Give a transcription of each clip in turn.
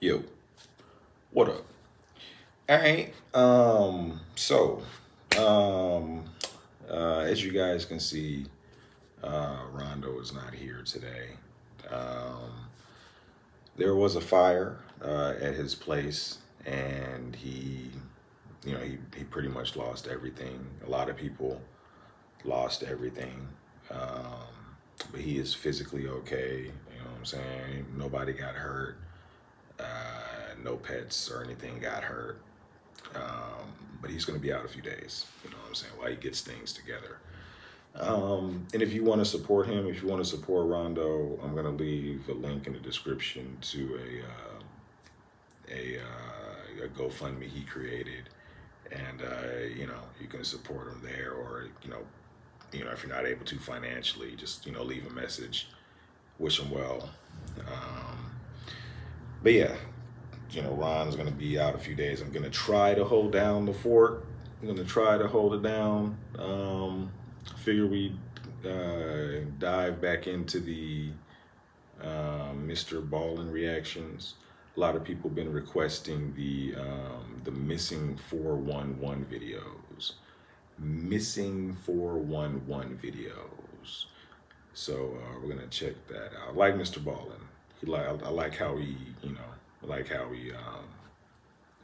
Yo, what up? All right. As you guys can see, Rondo is not here today. There was a fire at his place, and he pretty much lost everything. A lot of people lost everything, but he is physically okay. You know what I'm saying? Nobody got hurt. No pets or anything got hurt. But he's going to be out a few days, you know what I'm saying, while he gets things together. And if you want to support him, if you want to support Rondo, I'm going to leave a link in the description to a GoFundMe he created. And, you can support him there, or, if you're not able to financially, just, leave a message, wish him well. But yeah, Ron's going to be out a few days. I'm going to try to hold down the fort. I'm going to try to hold it down. Figure we dive back into the Mr. Ballin reactions. A lot of people have been requesting the missing 411 videos. Missing 411 videos. So we're going to check that out. I like Mr. Ballin. I like how he,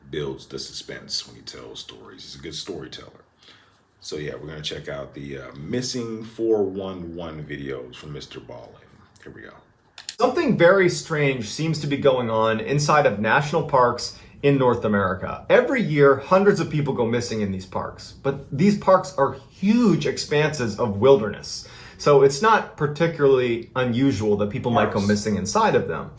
builds the suspense when he tells stories. He's a good storyteller. So yeah, we're gonna check out the missing 411 videos from Mr. Ballin. Here we go. Something very strange seems to be going on inside of national parks in North America. Every year, hundreds of people go missing in these parks, but these parks are huge expanses of wilderness. So it's not particularly unusual that people might go missing inside of them.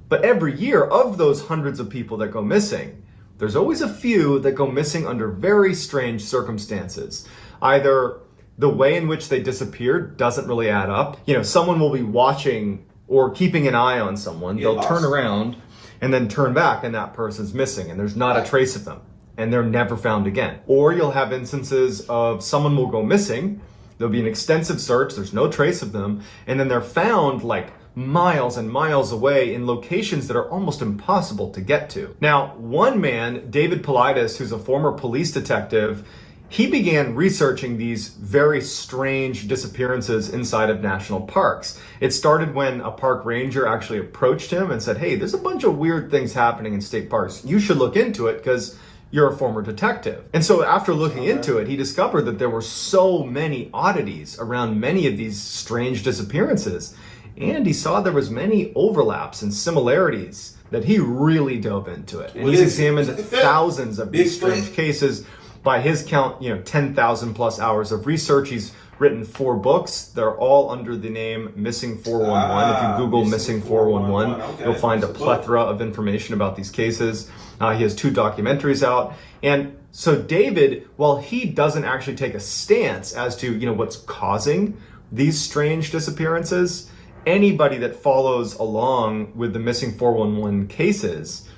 But every year, of those hundreds of people that go missing, there's always a few that go missing under very strange circumstances. Either the way in which they disappeared doesn't really add up. Someone will be watching or keeping an eye on someone. They'll turn around and then turn back, and that person's missing, and there's not a trace of them, and they're never found again. Or you'll have instances of someone will go missing. There'll be an extensive search, there's no trace of them, and then they're found like miles and miles away in locations that are almost impossible to get to. Now, one man, David Politis, who's a former police detective, he began researching these very strange disappearances inside of national parks. It started when a park ranger actually approached him and said, hey, there's a bunch of weird things happening in state parks. You should look into it because you're a former detective. And so after looking into it, he discovered that there were so many oddities around many of these strange disappearances. And he saw there was many overlaps and similarities that he really dove into it. And he's examined thousands of these strange cases. By his count, 10,000 plus hours of research. He's written 4 books. They're all under the name Missing 411. If you Google Missing 411, you'll find a plethora of information about these cases. He has 2 documentaries out. And so David, while he doesn't actually take a stance as to, what's causing these strange disappearances, anybody that follows along with the Missing 411 cases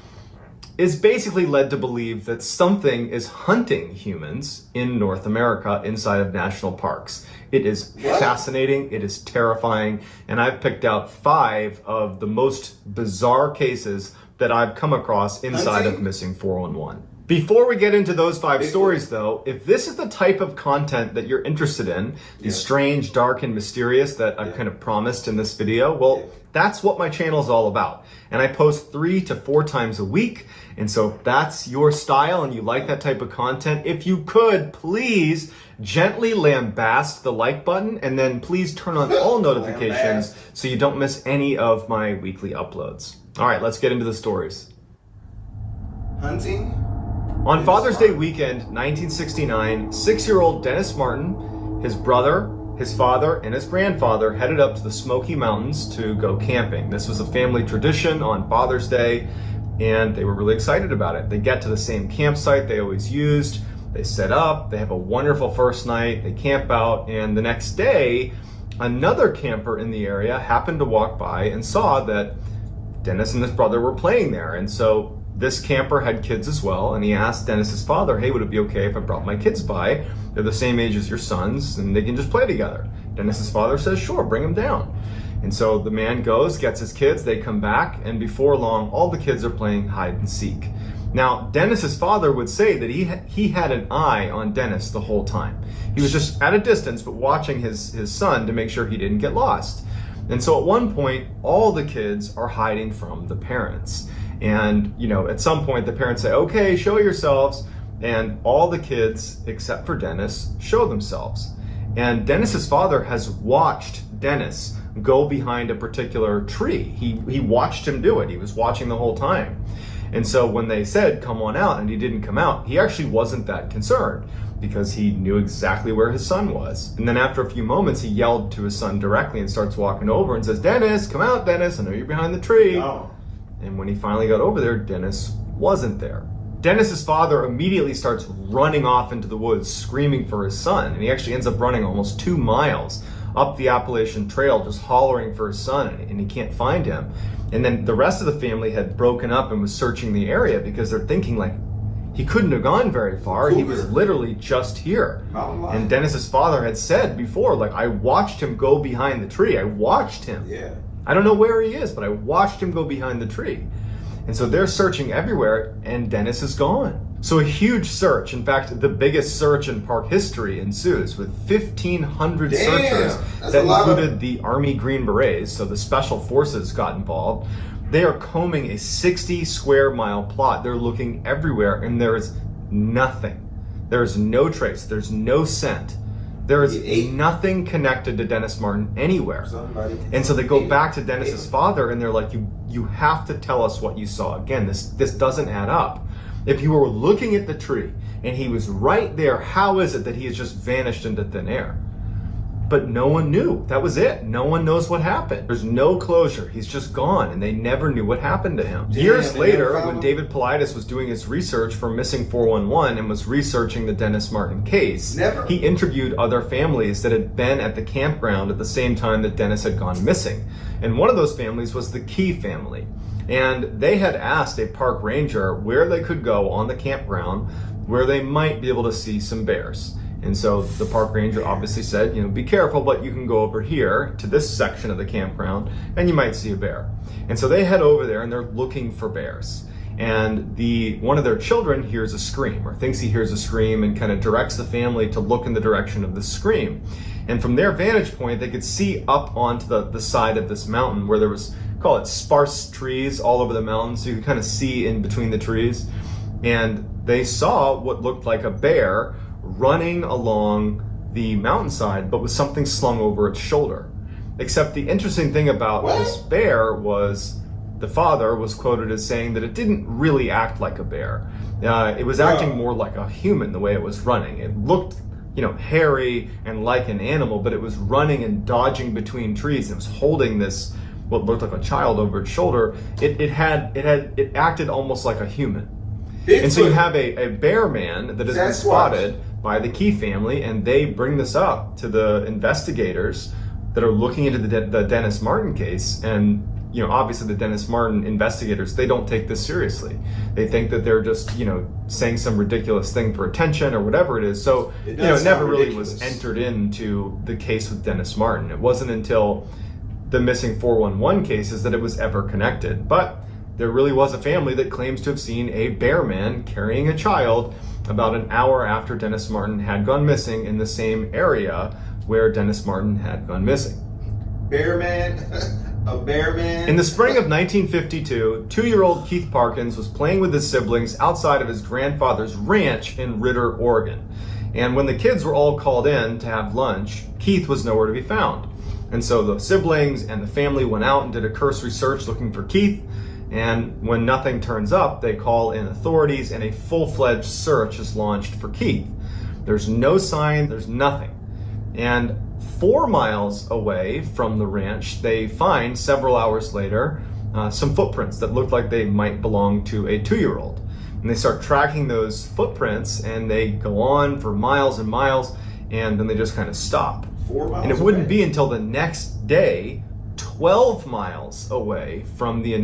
is basically led to believe that something is hunting humans in North America inside of national parks. It is fascinating, it is terrifying, and I've picked out 5 of the most bizarre cases that I've come across inside of Missing 411. Before we get into those 5 stories though, if this is the type of content that you're interested in, the strange, dark, and mysterious that I've kind of promised in this video, well, that's what my channel is all about. And I post 3 to 4 times a week. And so if that's your style and you like that type of content, if you could, please gently lambast the like button, and then please turn on all notifications so you don't miss any of my weekly uploads. All right, let's get into the stories. Hunting? On Father's Day weekend, 1969, 6-year-old Dennis Martin, his brother, his father, and his grandfather headed up to the Smoky Mountains to go camping. This was a family tradition on Father's Day, and they were really excited about it. They get to the same campsite they always used. They set up, they have a wonderful first night, they camp out, and the next day, another camper in the area happened to walk by and saw that Dennis and his brother were playing there. And so this camper had kids as well, and he asked Dennis's father, hey, would it be okay if I brought my kids by? They're the same age as your sons, and they can just play together. Dennis's father says, sure, bring them down. And so the man goes, gets his kids, they come back, and before long, all the kids are playing hide and seek. Now, Dennis's father would say that he had an eye on Dennis the whole time. He was just at a distance, but watching his son to make sure he didn't get lost. And so at one point, all the kids are hiding from the parents. And, at some point, the parents say, okay, show yourselves. And all the kids, except for Dennis, show themselves. And Dennis's father has watched Dennis go behind a particular tree. He watched him do it. He was watching the whole time. And so when they said, come on out, and he didn't come out, he actually wasn't that concerned because he knew exactly where his son was. And then after a few moments, he yelled to his son directly and starts walking over and says, Dennis, come out, Dennis. I know you're behind the tree. Oh. And when he finally got over there, Dennis wasn't there. Dennis's father immediately starts running off into the woods, screaming for his son. And he actually ends up running almost 2 miles up the Appalachian Trail, just hollering for his son, and he can't find him. And then the rest of the family had broken up and was searching the area because they're thinking, like, he couldn't have gone very far. He was literally just here. And Dennis's father had said before, like, I watched him go behind the tree. I watched him. Yeah. I don't know where he is, but I watched him go behind the tree. And so they're searching everywhere, and Dennis is gone. So a huge search, in fact, the biggest search in park history ensues with 1,500 searchers that included the Army Green Berets, so the special forces got involved. They are combing a 60 square mile plot. They're looking everywhere, and there is nothing. There is no trace. There's no scent. There is nothing connected to Dennis Martin anywhere. And so they go back to Dennis's father, and they're like, you have to tell us what you saw. Again, this doesn't add up. If you were looking at the tree and he was right there, how is it that he has just vanished into thin air? But no one knew. That was it. No one knows what happened. There's no closure. He's just gone, and they never knew what happened to him. Years later, when David Paulides was doing his research for Missing 411 and was researching the Dennis Martin case, he interviewed other families that had been at the campground at the same time that Dennis had gone missing. And one of those families was the Key family. And they had asked a park ranger where they could go on the campground where they might be able to see some bears. And so the park ranger obviously said, be careful, but you can go over here to this section of the campground and you might see a bear. And so they head over there and they're looking for bears. And one of their children hears a scream, or thinks he hears a scream, and kind of directs the family to look in the direction of the scream. And from their vantage point, they could see up onto the side of this mountain where there was, call it sparse trees all over the mountain, so you could kind of see in between the trees. And they saw what looked like a bear running along the mountainside, but with something slung over its shoulder. Except the interesting thing about this bear was the father was quoted as saying that it didn't really act like a bear. It was acting more like a human the way it was running. It looked, hairy and like an animal, but it was running and dodging between trees. It was holding this, what looked like a child over its shoulder. It acted almost like a human. And so you have a bear man that has been spotted by the Key family, and they bring this up to the investigators that are looking into the Dennis Martin case. And obviously the Dennis Martin investigators, they don't take this seriously. They think that they're just saying some ridiculous thing for attention or whatever it is. So it never really was entered into the case with Dennis Martin. It wasn't until the Missing 411 cases that it was ever connected. But there really was a family that claims to have seen a bear man carrying a child about an hour after Dennis Martin had gone missing in the same area where Dennis Martin had gone missing. Bear man? A bear man? In the spring of 1952, 2-year-old Keith Parkins was playing with his siblings outside of his grandfather's ranch in Ritter, Oregon. And when the kids were all called in to have lunch, Keith was nowhere to be found. And so the siblings and the family went out and did a cursory search looking for Keith. And when nothing turns up, they call in authorities and a full-fledged search is launched for Keith. There's no sign, there's nothing. And 4 miles away from the ranch, they find, several hours later, some footprints that look like they might belong to a 2-year-old. And they start tracking those footprints, and they go on for miles and miles, and then they just kind of stop. 4 miles and it wouldn't be until the next day, 12 miles away from the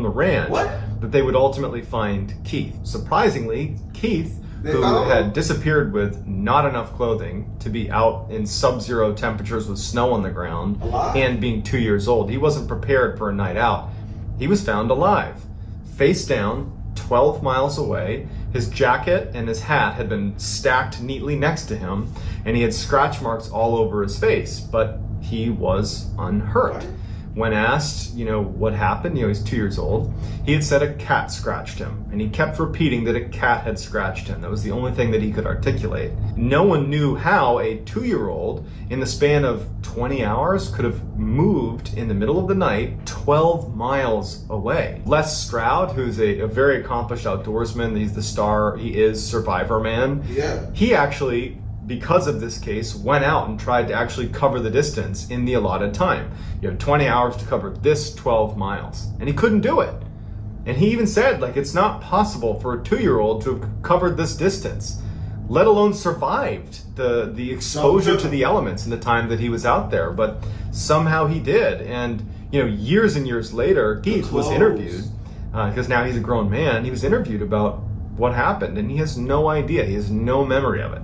ranch, that they would ultimately find Keith. Surprisingly, Keith who had disappeared with not enough clothing to be out in sub-zero temperatures with snow on the ground and being 2 years old. He wasn't prepared for a night out. He was found alive, face down, 12 miles away. His jacket and his hat had been stacked neatly next to him, and he had scratch marks all over his face, but he was unhurt. When asked, what happened, he's 2 years old, he had said a cat scratched him, and he kept repeating that a cat had scratched him. That was the only thing that he could articulate. No one knew how a 2-year-old, in the span of 20 hours, could have moved in the middle of the night 12 miles away. Les Stroud, who's a very accomplished outdoorsman, he's the star, he is Survivor Man. Yeah. He actually, because of this case, went out and tried to actually cover the distance in the allotted time. 20 hours to cover this 12 miles. And he couldn't do it. And he even said, it's not possible for a 2-year-old to have covered this distance, let alone survived the exposure to the elements in the time that he was out there. But somehow he did. And, years and years later, Keith was interviewed, because now he's a grown man, he was interviewed about what happened, and he has no idea. He has no memory of it.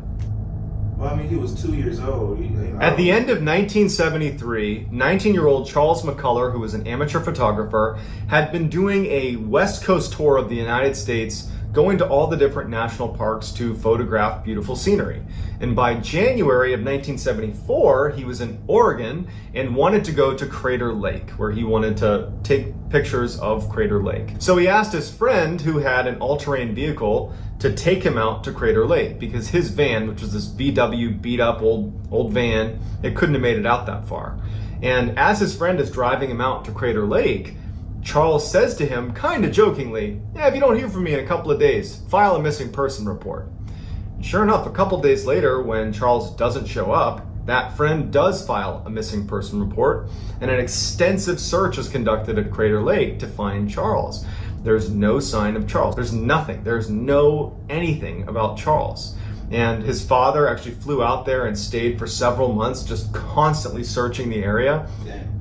Well, he was 2 years old. At the end of 1973, 19-year-old Charles McCullar, who was an amateur photographer, had been doing a West Coast tour of the United States, going to all the different national parks to photograph beautiful scenery. And by January of 1974, he was in Oregon and wanted to go to Crater Lake, where he wanted to take pictures of Crater Lake. So he asked his friend, who had an all-terrain vehicle, to take him out to Crater Lake, because his van, which was this VW beat up old van, it couldn't have made it out that far. And as his friend is driving him out to Crater Lake, Charles says to him, kind of jokingly, if you don't hear from me in a couple of days, file a missing person report. Sure enough, a couple days later, when Charles doesn't show up, that friend does file a missing person report, and an extensive search is conducted at Crater Lake to find Charles. There's no sign of Charles. There's nothing. There's no anything about Charles. And his father actually flew out there and stayed for several months, just constantly searching the area.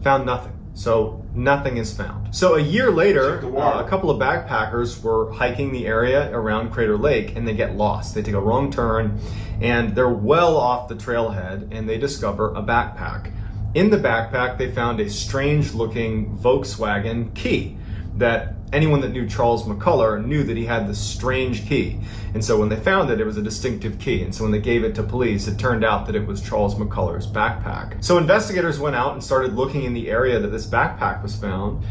Found nothing. So nothing is found. So a year later, a couple of backpackers were hiking the area around Crater Lake, and they get lost. They take a wrong turn, and they're well off the trailhead, and they discover a backpack. In the backpack, they found a strange-looking Volkswagen key that anyone that knew Charles McCullar knew that he had this strange key. And so when they found it, it was a distinctive key. And so when they gave it to police, it turned out that it was Charles McCullar's backpack. So investigators went out and started looking in the area that this backpack was found,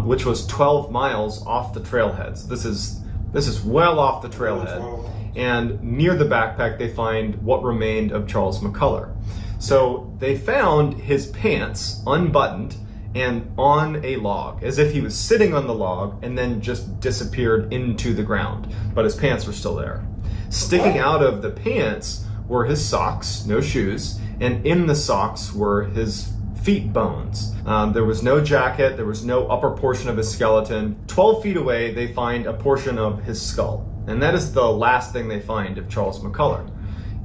which was 12 miles off the trailhead. So this is well off the trailhead. And near the backpack, they find what remained of Charles McCullar. So they found his pants unbuttoned and on a log, as if he was sitting on the log and then just disappeared into the ground, but his pants were still there. Sticking out of the pants were his socks, no shoes, and in the socks were his feet bones. There was no jacket, there was no upper portion of his skeleton. 12 feet away, they find a portion of his skull, and that is the last thing they find of Charles McCullar.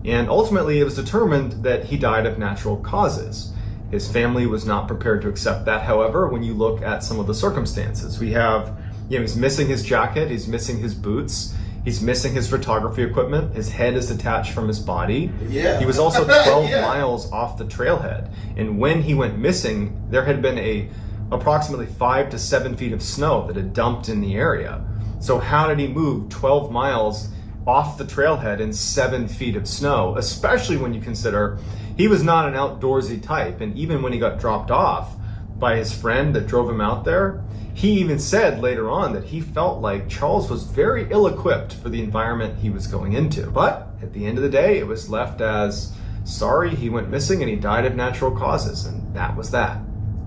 And ultimately, it was determined that he died of natural causes. His family was not prepared to accept that. However, when you look at some of the circumstances, we have, he's missing his jacket, he's missing his boots, he's missing his photography equipment, his head is detached from his body. Yeah. He was also 12 miles off the trailhead. And when he went missing, there had been approximately 5 to 7 feet of snow that had dumped in the area. So how did he move 12 miles off the trailhead in 7 feet of snow, especially when you consider he was not an outdoorsy type, and even when he got dropped off by his friend that drove him out there, he even said later on that he felt like Charles was very ill-equipped for the environment he was going into. But at the end of the day, it was left as, sorry, he went missing and he died of natural causes, and that was that.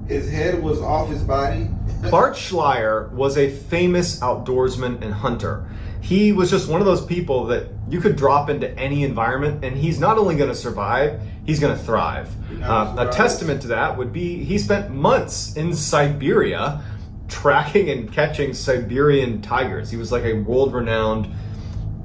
His head was off his body. Bart Schleyer was a famous outdoorsman and hunter. He was just one of those people that you could drop into any environment and he's not only going to survive, he's going to thrive. A testament to that would be he spent months in Siberia tracking and catching Siberian tigers. He was like a world-renowned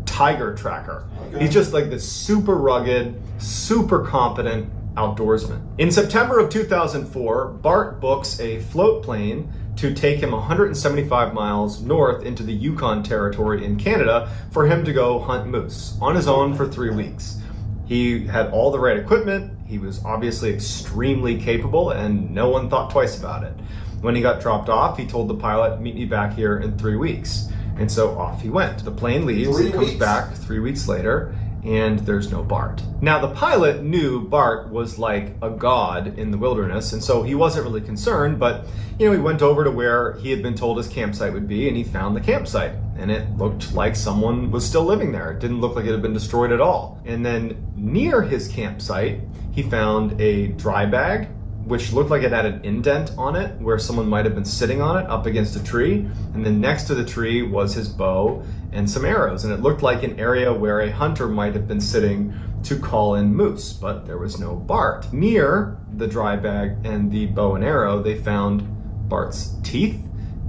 tiger tracker. Okay. He's just like this super rugged, super competent outdoorsman. In September of 2004, Bart books a float plane to take him 175 miles north into the Yukon Territory in Canada for him to go hunt moose on his own for 3 weeks. He had all the right equipment, he was obviously extremely capable, and no one thought twice about it. When he got dropped off, he told the pilot, "Meet me back here in 3 weeks." And so off he went. The plane leaves, he comes back 3 weeks later, and there's no Bart. Now, the pilot knew Bart was like a god in the wilderness, and so he wasn't really concerned, but he went over to where he had been told his campsite would be, and he found the campsite, and it looked like someone was still living there. It didn't look like it had been destroyed at all. And then near his campsite, he found a dry bag, which looked like it had an indent on it where someone might have been sitting on it up against a tree. And then next to the tree was his bow and some arrows. And it looked like an area where a hunter might have been sitting to call in moose, but there was no Bart. Near the dry bag and the bow and arrow, they found Bart's teeth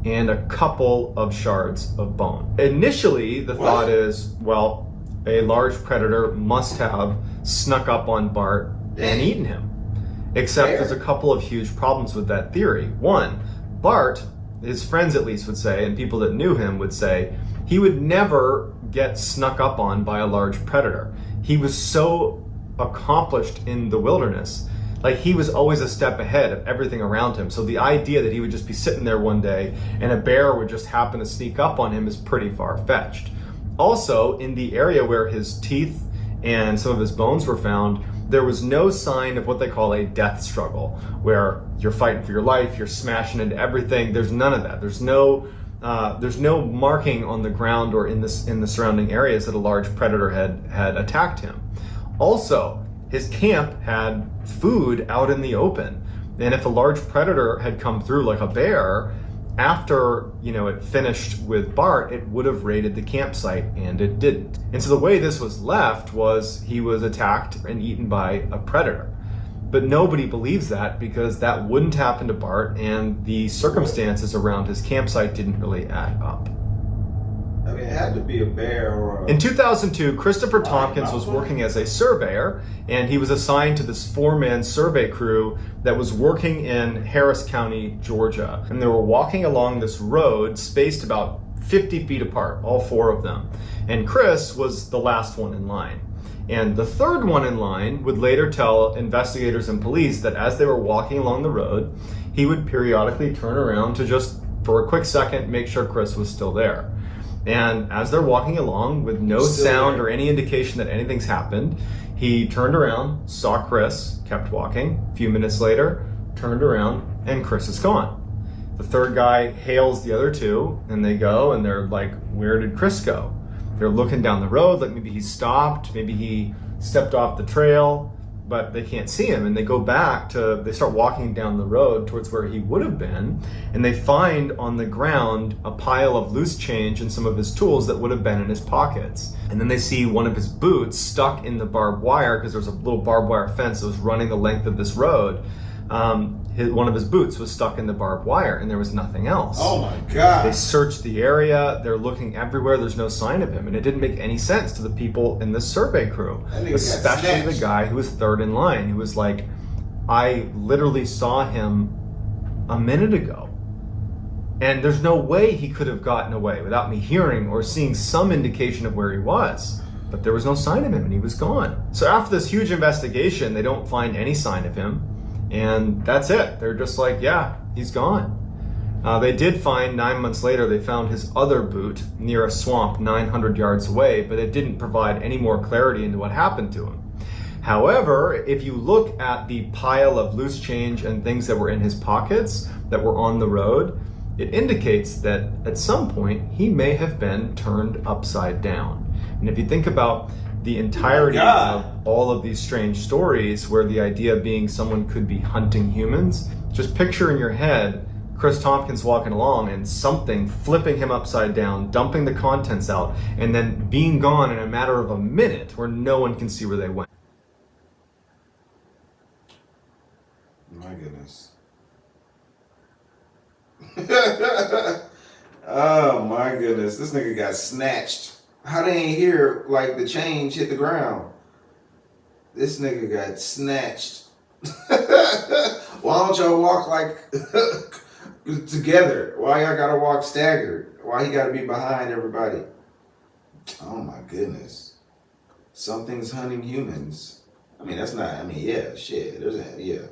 and a couple of shards of bone. Initially, the thought is, well, a large predator must have snuck up on Bart and eaten him. Except there's a couple of huge problems with that theory. One, Bart, his friends at least would say, and people that knew him would say, he would never get snuck up on by a large predator. He was so accomplished in the wilderness, like he was always a step ahead of everything around him. So the idea that he would just be sitting there one day and a bear would just happen to sneak up on him is pretty far-fetched. Also, in the area where his teeth and some of his bones were found, there was no sign of what they call a death struggle, where you're fighting for your life, you're smashing into everything. There's none of that. There's no marking on the ground or in the surrounding areas that a large predator had attacked him. Also, his camp had food out in the open, and if a large predator had come through, like a bear, after it finished with Bart, it would have raided the campsite, and it didn't. And so the way this was left was he was attacked and eaten by a predator. But nobody believes that, because that wouldn't happen to Bart, and the circumstances around his campsite didn't really add up. I mean, it had to be a bear or a... In 2002, Christopher Tomkins was working as a surveyor, and he was assigned to this 4-man survey crew that was working in Harris County, Georgia. And they were walking along this road spaced about 50 feet apart, all 4 of them. And Chris was the last one in line. And the third one in line would later tell investigators and police that as they were walking along the road, he would periodically turn around to just, for a quick second, make sure Chris was still there. And as they're walking along with no sound or any indication that anything's happened, he turned around, saw Chris, kept walking. A few minutes later, turned around, and Chris is gone. The third guy hails the other 2, and they go, and they're like, where did Chris go? They're looking down the road, like maybe he stopped, maybe he stepped off the trail, but they can't see him. And they go back they start walking down the road towards where he would have been, and they find on the ground a pile of loose change and some of his tools that would have been in his pockets. And then they see one of his boots stuck in the barbed wire, because there was a little barbed wire fence that was running the length of this road. One of his boots was stuck in the barbed wire, and there was nothing else. Oh my God. They searched the area, they're looking everywhere, there's no sign of him, and it didn't make any sense to the people in this survey crew, especially the guy who was third in line, who was like, I literally saw him a minute ago, and there's no way he could have gotten away without me hearing or seeing some indication of where he was. But there was no sign of him, and he was gone. So after this huge investigation, they don't find any sign of him. And that's it. They're just like, yeah, he's gone. They did find 9 months later, they found his other boot near a swamp 900 yards away, but it didn't provide any more clarity into what happened to him. However, if you look at the pile of loose change and things that were in his pockets that were on the road, it indicates that at some point he may have been turned upside down. And if you think about the entirety of all of these strange stories, where the idea being someone could be hunting humans, just picture in your head Chris Tomkins walking along and something flipping him upside down, dumping the contents out, and then being gone in a matter of a minute where no one can see where they went. My goodness. Oh my goodness. This nigga got snatched. How they ain't hear like the change hit the ground? This nigga got snatched. Why don't y'all walk like together? Why y'all gotta walk staggered? Why he gotta be behind everybody? Oh my goodness. Something's hunting humans. I mean, that's not, I mean, yeah, shit. There's a, yeah.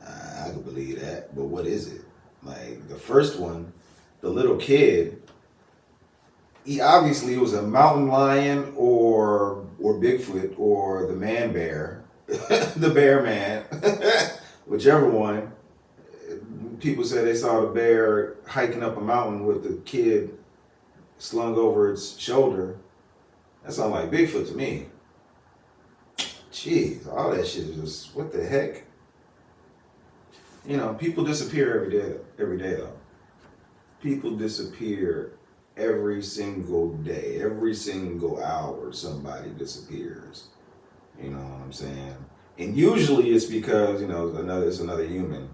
I could believe that. But what is it? Like, the first one, the little kid, he obviously was a mountain lion or Bigfoot or the man bear, the bear man, whichever one. People said they saw the bear hiking up a mountain with the kid slung over its shoulder. That sounds like Bigfoot to me. Jeez, all that shit is just, what the heck? You know, people disappear every day though. People disappear every single day. Every single hour somebody disappears. You know what I'm saying? And usually it's because, you know, it's another human.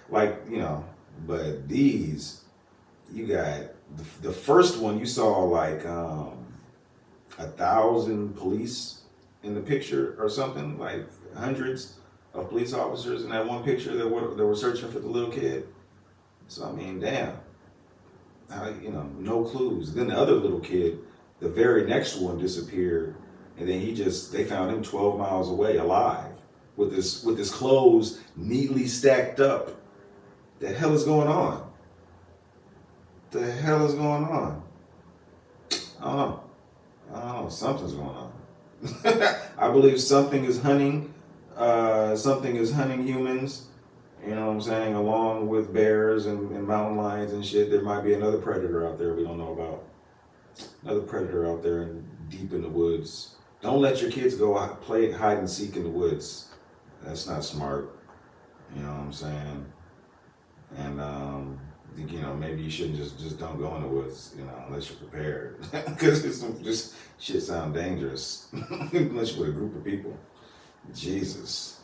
Like, you know, but these, you got, the first one you saw like 1,000 police in the picture or something, like hundreds of police officers in that one picture that were searching for the little kid. So I mean, damn, you know, no clues. Then the other little kid, the very next one disappeared, and then they found him 12 miles away, alive, with his clothes neatly stacked up. The hell is going on? The hell is going on? I don't know. Something's going on. I believe something is hunting humans, you know what I'm saying, along with bears and mountain lions and shit. There might be another predator out there we don't know about. Another predator out there deep in the woods. Don't let your kids go play hide and seek in the woods. That's not smart. You know what I'm saying? And you know, maybe you shouldn't just don't go in the woods, you know, unless you're prepared. Because just shit sound dangerous. Unless you're with a group of people. Jesus.